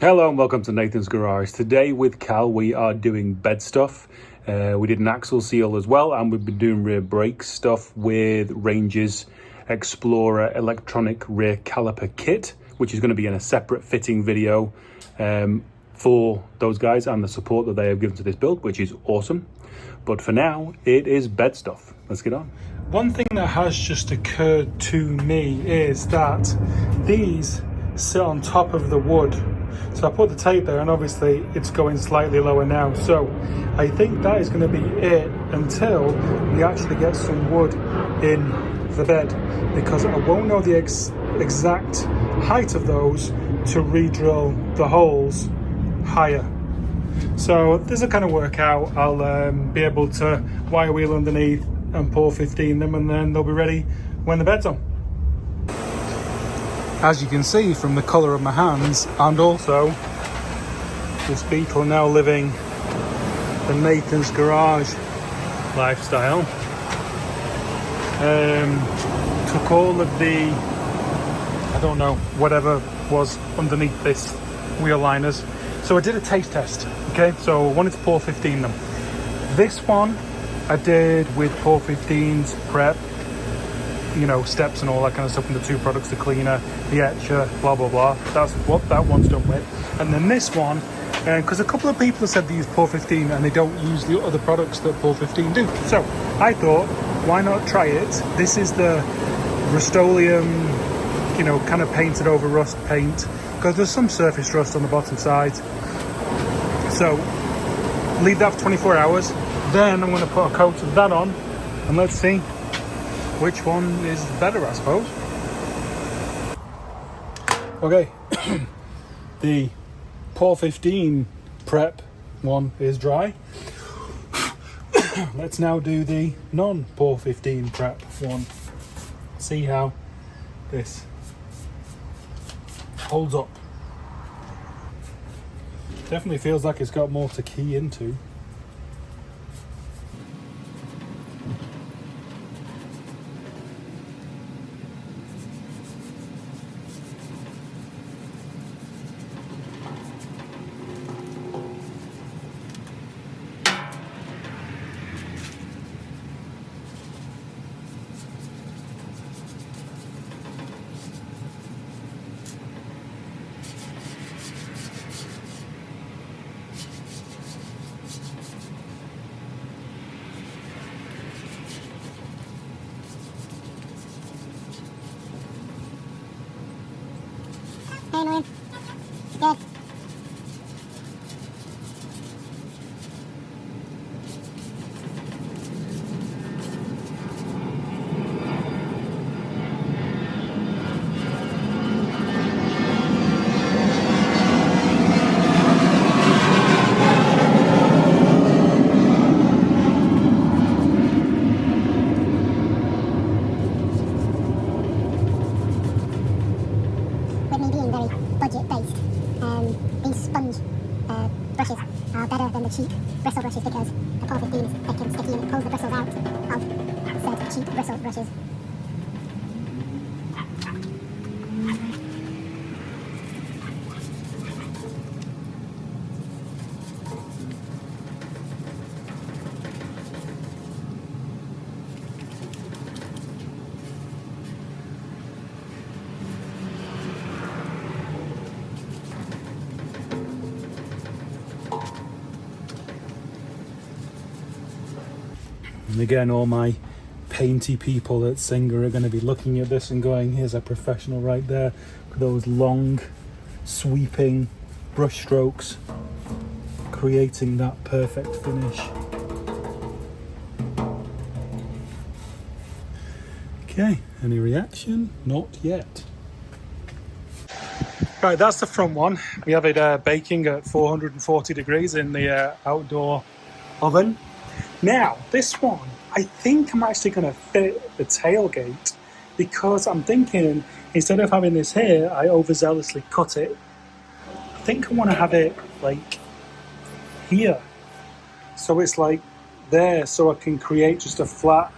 Hello and welcome to Nathan's Garage. Today with Cal we are doing bed stuff. We did an axle seal as well, and we've been doing rear brake stuff with Range's Explorer electronic rear caliper kit, which is going to be in a separate fitting video for those guys and the support that they have given to this build, which is awesome. But for now, it is bed stuff. Let's get on. One thing that has just occurred to me is that these sit on top of the wood. So I put the tape there and obviously it's going slightly lower now. So I think that is going to be it until we actually get some wood in the bed, because I won't know the exact height of those to re-drill the holes higher. So this will kind of work out. I'll be able to wire wheel underneath and pour 15 them, and then they'll be ready when the bed's on. As you can see from the colour of my hands, and also this beetle now living the Nathan's Garage lifestyle, took all of the, I don't know, whatever was underneath this wheel liners. So I did a taste test, okay? So I wanted to pour 15 them. This one I did with pour 15's prep, you know, steps and all that kind of stuff, and the two products, the cleaner, the etcher, blah blah blah. That's what that one's done with. And then this one, because a couple of people have said they use pour 15 and they don't use the other products that pour 15 do. So I thought, why not try it? This is the Rust-Oleum, you know, kind of painted over rust paint, because there's some surface rust on the bottom side. So leave that for 24 hours. Then I'm going to put a coat of that on, and let's see which one is better, I suppose. Okay, the pour 15 prep one is dry. Let's now do the non-pour 15 prep one. See how this holds up. Definitely feels like it's got more to key into. Hey, Nolan. Good. With me being very budget-based, these sponge brushes are better than the cheap bristle brushes, because the pour 15 is thick and sticky and it pulls the bristles out of said cheap bristle brushes. And again, all my painty people at Singer are going to be looking at this and going, here's a professional right there, with those long sweeping brush strokes creating that perfect finish. Okay, any reaction? Not yet. Right, that's the front one. We have it baking at 440 degrees in the outdoor oven. Now, this one, I think I'm actually going to fit the tailgate, because I'm thinking instead of having this here, I overzealously cut it. I think I want to have it like here. So it's like there, so I can create just a flat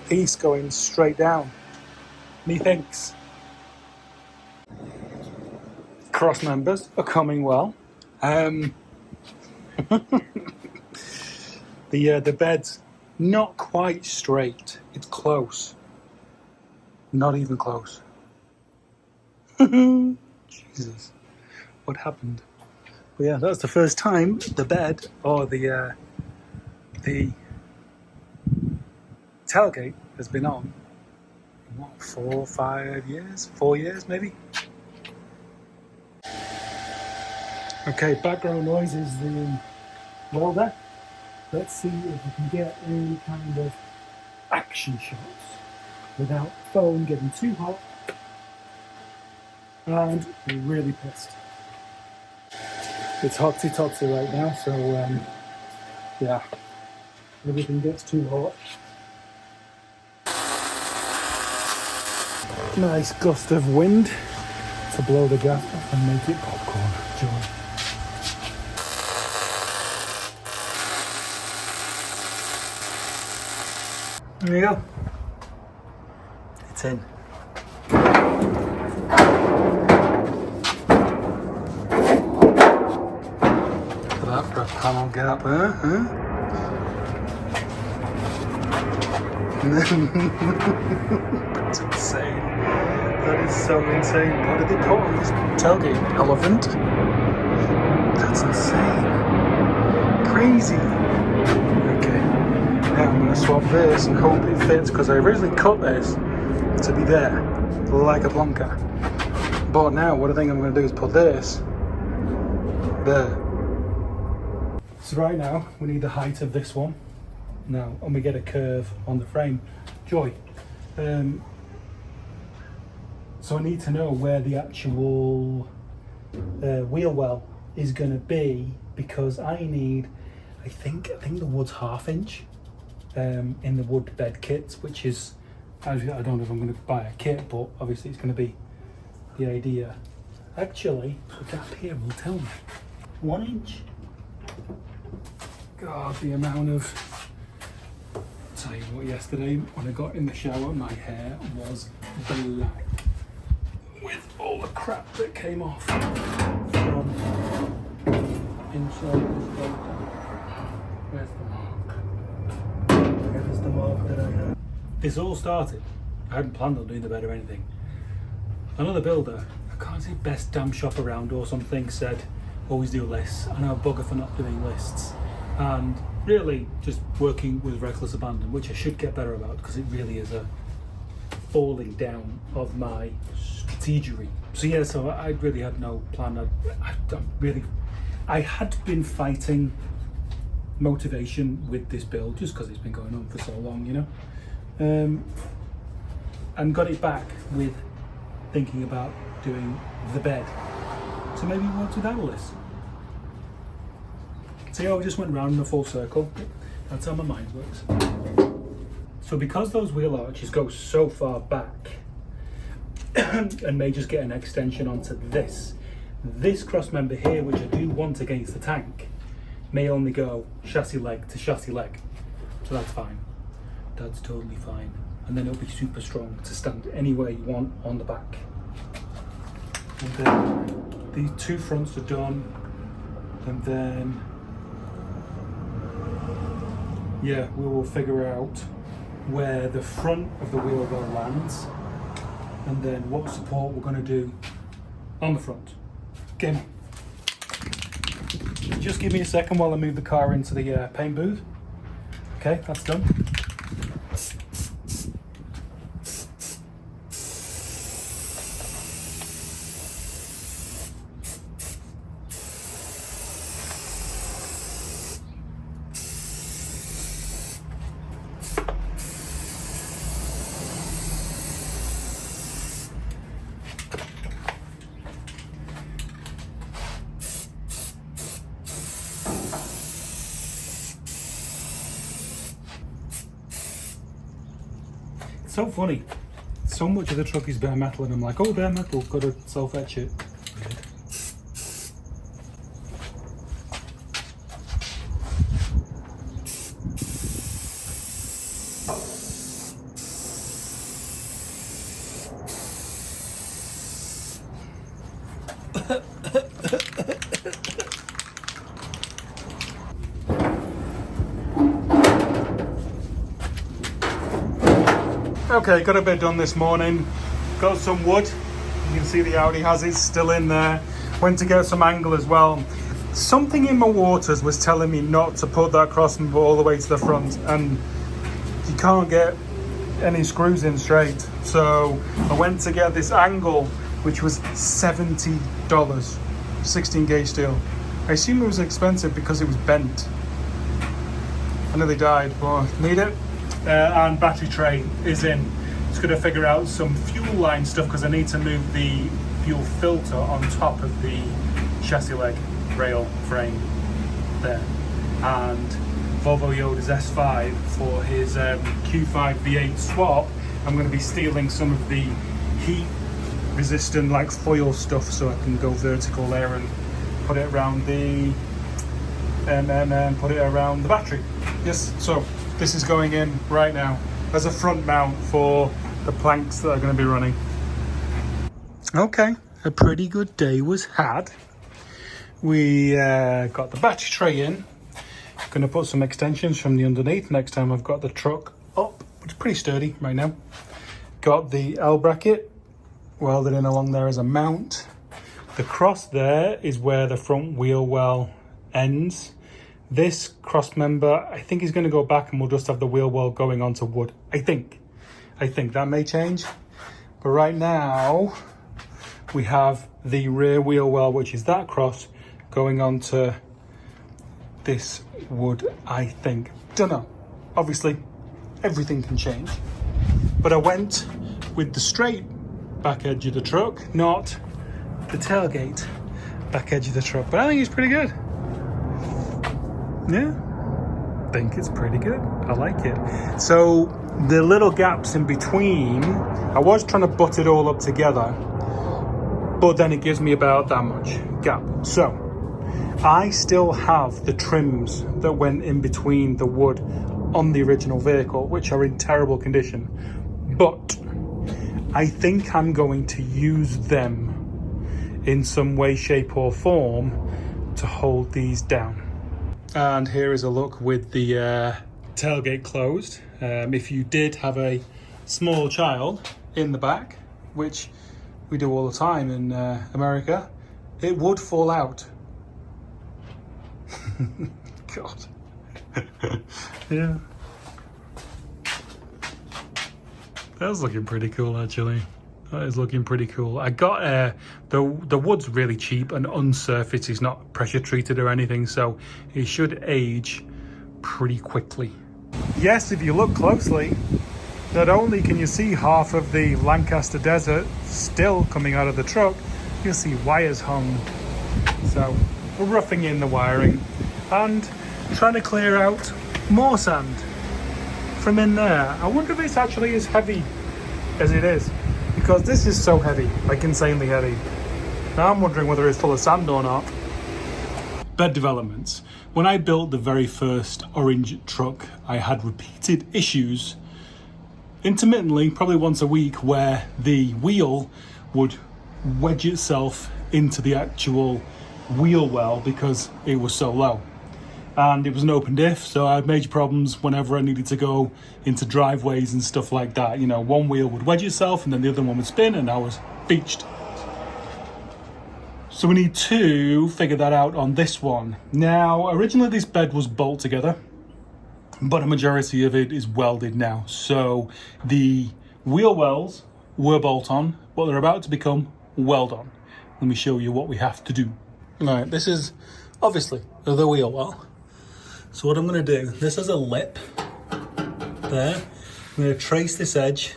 piece going straight down. Methinks. cross members are coming well. The bed's not quite straight. It's close. Not even close. Jesus, what happened? But yeah, that's the first time the bed or the tailgate has been on. What, 4 or 5 years? 4 years maybe? Okay, background noise is the welder. Let's see if we can get any kind of action shots without the phone getting too hot and really pissed. It's hotsy-totsy right now, so yeah, everything gets too hot. Nice gust of wind to blow the gas off and make it popcorn. Joy. There you go. It's in. Look at that for a panel gap, huh? That's insane. That is so insane. What did they put on this tailgate? Elephant? That's insane. Crazy. Okay. Now I'm going to swap this and hope it fits, because I originally cut this to be there, like a plonker. But now what I think I'm going to do is put this there. So right now we need the height of this one. Now, and we get a curve on the frame. Joy. So I need to know where the actual wheel well is going to be, because I think the wood's 1/2 inch in the wood bed kits, which is, I don't know if I'm going to buy a kit, but obviously it's going to be the idea. Actually, the gap here will tell me. 1 inch. God, the amount of... Tell you what, yesterday when I got in the shower, my hair was black with all the crap that came off from inside this boat. Where's the mark? Where's the mark that I had? This all started, I hadn't planned on doing the bed or anything. Another builder, I can't say best damn shop around or something, said always do lists. I know a bugger for not doing lists, and really just working with reckless abandon, which I should get better about, because it really is a falling down of my strategery. So yeah, so I really had no plan. I had been fighting motivation with this build just because it's been going on for so long, you know, and got it back with thinking about doing the bed. So maybe we'll do that list. See how I just went round in a full circle? That's how my mind works. So because those wheel arches go so far back and may just get an extension onto this cross member here, which I do want against the tank, may only go chassis leg to chassis leg. So that's fine. That's totally fine. And then it'll be super strong to stand anywhere you want on the back. And then these two fronts are done. And then yeah, we will figure out where the front of the wheel well lands, and then what support we're going to do on the front. Okay, just give me a second while I move the car into the paint booth. Okay, that's done. So funny, so much of the truck is bare metal and I'm like, oh, bare metal, gotta self-etch it. Okay, got a bit done this morning. Got some wood. You can see the Audi has it still in there. Went to get some angle as well. Something in my waters was telling me not to put that crossmember all the way to the front, and you can't get any screws in straight. So I went to get this angle, which was $70, 16 gauge steel. I assume it was expensive because it was bent. I nearly died, but need it. And battery tray is in. Just gonna figure out some fuel line stuff because I need to move the fuel filter on top of the chassis leg rail frame there. And Volvo Yoda's S5 for his Q5 V8 swap. I'm going to be stealing some of the heat resistant like foil stuff so I can go vertical there and put it around the put it around the battery. Yes, so this is going in right now as a front mount for the planks that are going to be running. Okay, a pretty good day was had. We got the battery tray in. Going to put some extensions from the underneath next time I've got the truck up. It's pretty sturdy right now. Got the L bracket welded in along there as a mount. The cross there is where the front wheel well ends. This cross member I think is going to go back and we'll just have the wheel well going onto wood. I think that may change, but right now we have the rear wheel well, which is that cross, going onto this wood. I think, don't know, obviously everything can change, but I went with the straight back edge of the truck, not the tailgate back edge of the truck, but I think it's pretty good. Yeah, I think it's pretty good. I like it. So the little gaps in between, I was trying to butt it all up together, but then it gives me about that much gap. So I still have the trims that went in between the wood on the original vehicle, which are in terrible condition, but I think I'm going to use them in some way, shape or form to hold these down. And here is a look with the tailgate closed. If you did have a small child in the back, which we do all the time in America, it would fall out. God. Yeah. That's looking pretty cool, actually. That is looking pretty cool. I got the wood's really cheap and unsurfaced. It's not pressure treated or anything, so it should age pretty quickly. Yes, if you look closely, not only can you see half of the Lancaster Desert still coming out of the truck, you'll see wires hung. So we're roughing in the wiring and trying to clear out more sand from in there. I wonder if it's actually as heavy as it is, because this is so heavy, like insanely heavy. Now I'm wondering whether it's full of sand or not. Bed developments. When I built the very first orange truck, I had repeated issues intermittently, probably once a week, where the wheel would wedge itself into the actual wheel well because it was so low. And it was an open diff, so I had major problems whenever I needed to go into driveways and stuff like that. You know, one wheel would wedge itself and then the other one would spin and I was beached. So we need to figure that out on this one. Now, originally this bed was bolt together, but a majority of it is welded now. So the wheel wells were bolt on, but they're about to become weld on. Let me show you what we have to do. Right, this is obviously the wheel well. So what I'm going to do, this has a lip there. I'm going to trace this edge,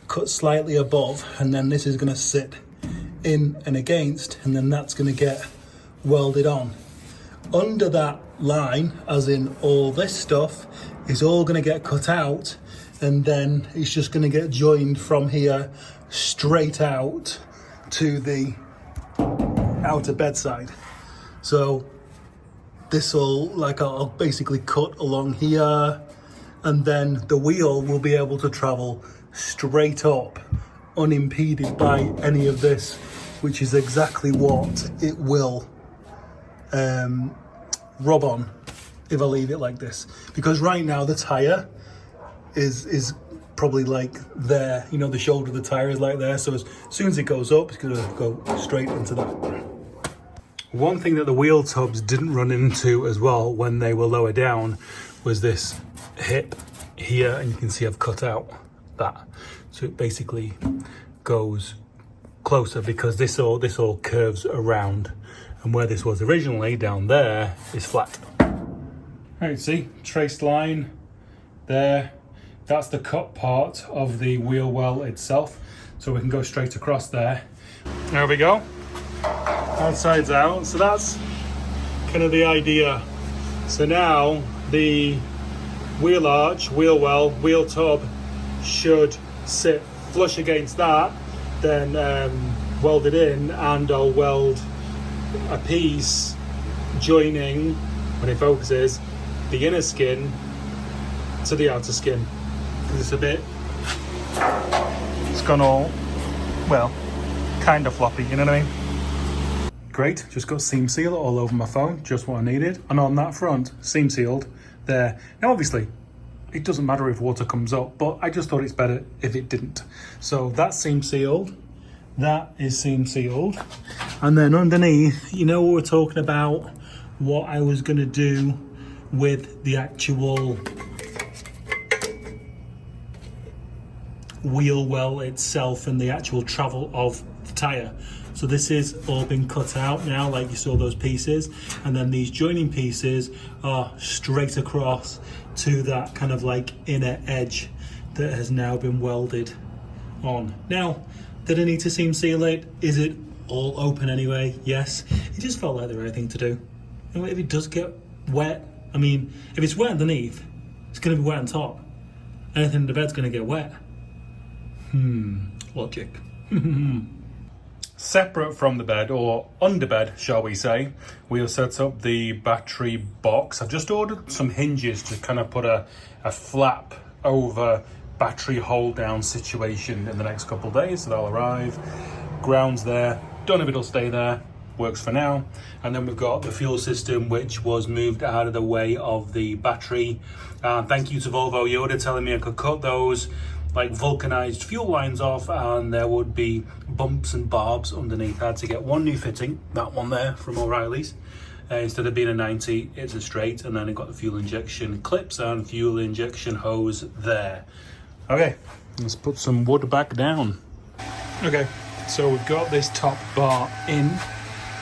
cut slightly above, and then this is going to sit in and against, and then that's going to get welded on. Under that line, as in all this stuff, is all going to get cut out, and then it's just going to get joined from here straight out to the outer bedside. So this will, like, I'll basically cut along here, and then the wheel will be able to travel straight up unimpeded by any of this, which is exactly what it will rub on if I leave it like this. Because right now the tire is probably like there, you know, the shoulder of the tire is like there. So as soon as it goes up, it's gonna go straight into that. One thing that the wheel tubs didn't run into as well when they were lower down was this hip here, and you can see I've cut out that. So it basically goes closer because this all curves around, and where this was originally down there is flat. All right, see, traced line there. That's the cut part of the wheel well itself. So we can go straight across there. There we go. Outside's out. So that's kind of the idea. So now the wheel arch, wheel well, wheel tub should sit flush against that, then weld it in, and I'll weld a piece joining, when it focuses, the inner skin to the outer skin, because it's a bit, it's gone all, well, kind of floppy, you know what I mean? Great, just got seam seal all over my phone, just what I needed. And on that front, seam sealed there. Now obviously, it doesn't matter if water comes up, but I just thought it's better if it didn't. So that's seam sealed, that is seam sealed. And then underneath, you know, we were talking about what I was gonna do with the actual wheel well itself and the actual travel of the tire. So this is all been cut out now, like you saw those pieces, and then these joining pieces are straight across to that kind of like inner edge that has now been welded on. Now, did I need to seam seal it? Is it all open anyway? Yes. It just felt like the right thing to do. You know, if it does get wet, I mean, if it's wet underneath, it's going to be wet on top. Anything in the bed's going to get wet. Logic. Separate from the bed, or under bed, shall we say, we have set up the battery box. I've just ordered some hinges to kind of put a flap over battery hold down situation in the next couple of days, so they'll arrive. Ground's there, don't know if it'll stay there, works for now. And then we've got the fuel system, which was moved out of the way of the battery. Thank you to Volvo Yoda telling me I could cut those like vulcanized fuel lines off, and there would be bumps and barbs underneath. I had to get one new fitting, that one there from O'Reilly's. Instead of being a 90, it's a straight, and then it got the fuel injection clips and fuel injection hose there. Okay, let's put some wood back down. Okay, so we've got this top bar in.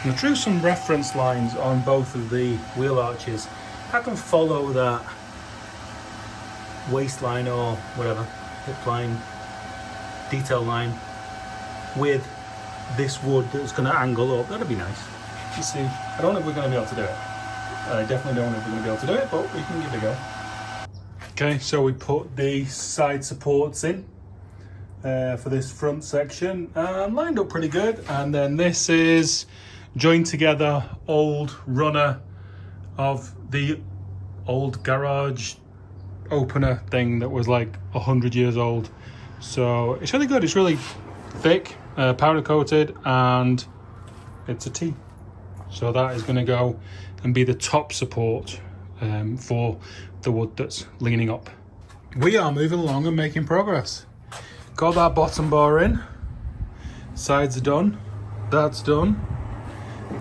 I drew some reference lines on both of the wheel arches. I can follow that waistline or whatever, hip line, detail line with this wood that's going to angle up. That'd be nice. Let's see. I don't know if we're going to be able to do it. I definitely don't know if we're going to be able to do it, but we can give it a go. Okay, so we put the side supports in for this front section, lined up pretty good. And then this is joined together old runner of the old garage opener thing that was like 100 years old. So it's really good. It's really thick, powder coated, and it's a T. So that is going to go and be the top support for the wood that's leaning up. We are moving along and making progress. Got that bottom bar in, sides are done, that's done.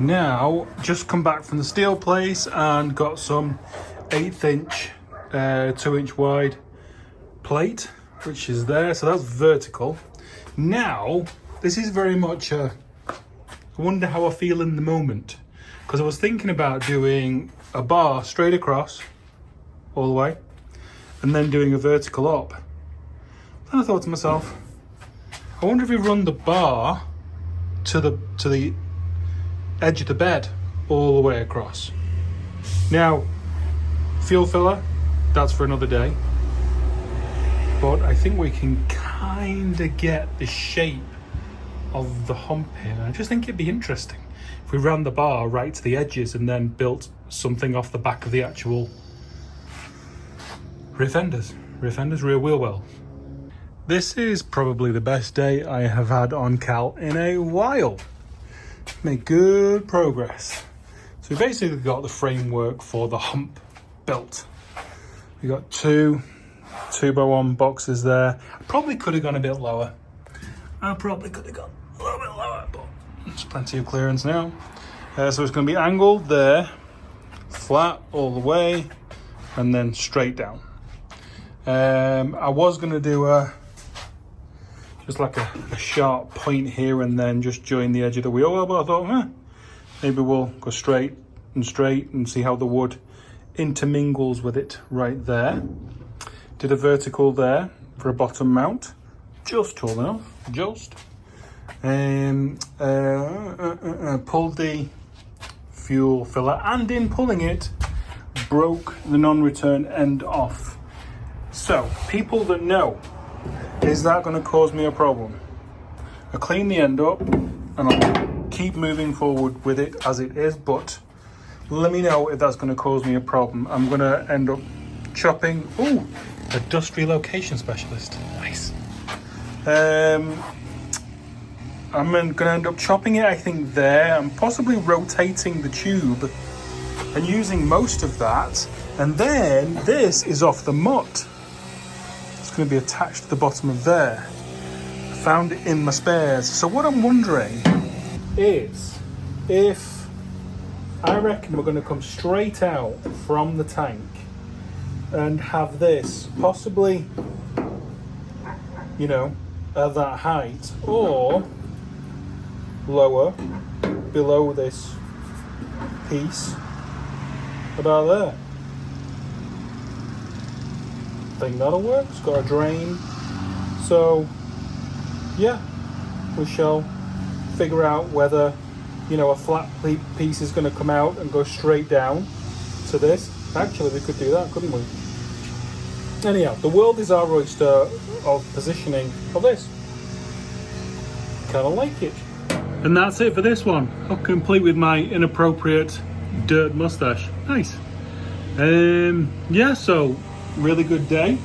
Now just come back from the steel place and got some 1/8 inch 2-inch wide plate, which is there, so that's vertical. Now this is very much I wonder how I feel in the moment, because I was thinking about doing a bar straight across all the way and then doing a vertical up. Then I thought to myself, I wonder if we run the bar to the edge of the bed all the way across. Now, fuel filler, that's for another day, but I think we can kind of get the shape of the hump here. I just think it'd be interesting if we ran the bar right to the edges and then built something off the back of the actual rear fenders, rear wheel well. This is probably the best day I have had on Cal in a while. Made good progress. So we basically got the framework for the hump built. We got 2 2x1 boxes there. I probably could have gone a bit lower. I probably could have gone a little bit lower, but there's plenty of clearance now. So it's going to be angled there, flat all the way, and then straight down. I was going to do just like a sharp point here and then just join the edge of the wheel, but I thought, maybe we'll go straight and see how the wood intermingles with it right there. Did a vertical there for a bottom mount, just tall enough, just. Pulled the fuel filler, and in pulling it, broke the non-return end off. So, people that know, is that going to cause me a problem? I'll clean the end up and I'll keep moving forward with it as it is, but let me know if that's going to cause me a problem. I'm going to end up chopping. Ooh, a dust relocation specialist. Nice. I'm going to end up chopping it, I think, there, and possibly rotating the tube and using most of that. And then this is off the mutt. It's going to be attached to the bottom of there. I found it in my spares. So what I'm wondering is if I reckon we're going to come straight out from the tank and have this possibly, you know, at that height, or lower below this piece about there. I think that'll work. It's got a drain, so yeah, we shall figure out whether, you know, a flat piece is going to come out and go straight down to this. Actually, we could do that, couldn't we? Anyhow, the world is our oyster of positioning of this. Kind of like it. And that's it for this one. I'm complete with my inappropriate dirt mustache. Nice. Yeah, so really good day.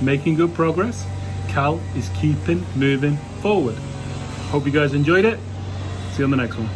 Making good progress. Cal is keeping moving forward. Hope you guys enjoyed it. See you on the next one.